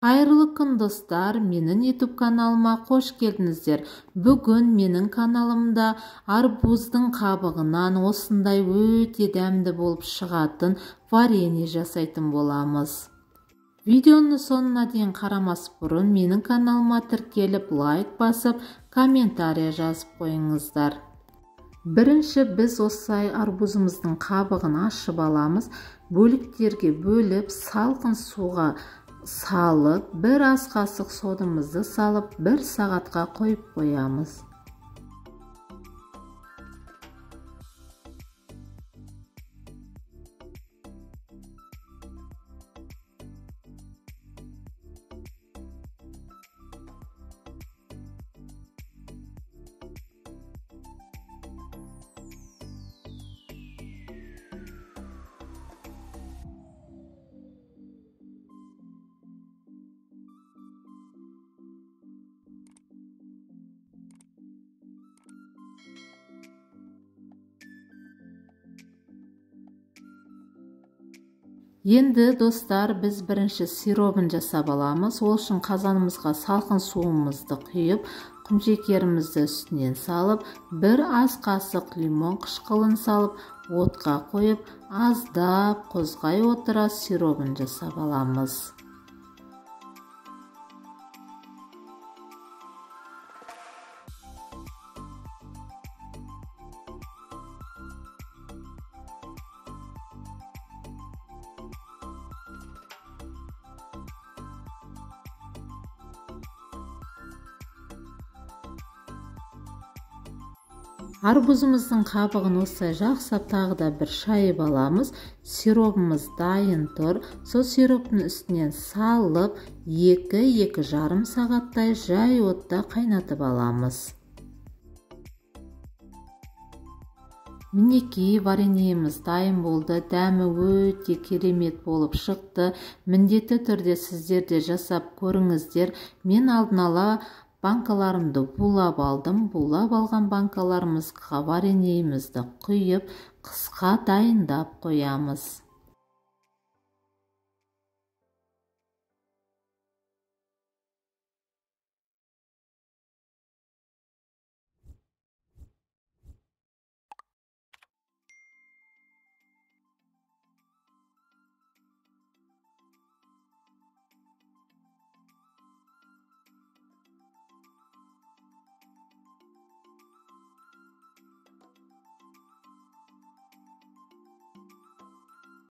Қайырлы күн достар, менің YouTube каналыма қош келдіңіздер. Бүгін менің каналымда арбуздың қабығынан осындай өте дәмді болып шығатын варенье жасайтын боламыз. Видеоны соңына дейін қарамас бұрын менің каналыма тіркеліп, лайк басып, комментария жазып қойыңыздар. Бірінші біз осылай арбузымыздың қабығын ашып аламыз, бөліктерге бөліп, салқын суға салып, бір ас қасық содамызды салып, 1 сағатқа қойып қоямыз. Енді достар, біз бірінші сиробын жасап аламыз. Ол үшін қазанымызға салқын суымызды құйып, құмшекерімізді үстінен салып, 1 ас қасық лимон қышқылын салып, отқа қойып, аздап қозғай отыра сиробын жасап аламыз. Арбузымыздың қабығын осылай жақсап тағы да бір шайып аламыз. Сиробымыз дайын тұр. Сол сироптың үстінен салып, 2-2,5 сағаттай жай отта қайнатып аламыз. Мінекей вареньеміз дайын болды. Дәмі өте керемет болып шықты. Міндетті түрде сіздер де жасап көріңіздер. Мен алдын ала банкаларымды булап алдым. Булап алған банкаларымызға вареньемізді құйып, қысқа дайындап қоямыз.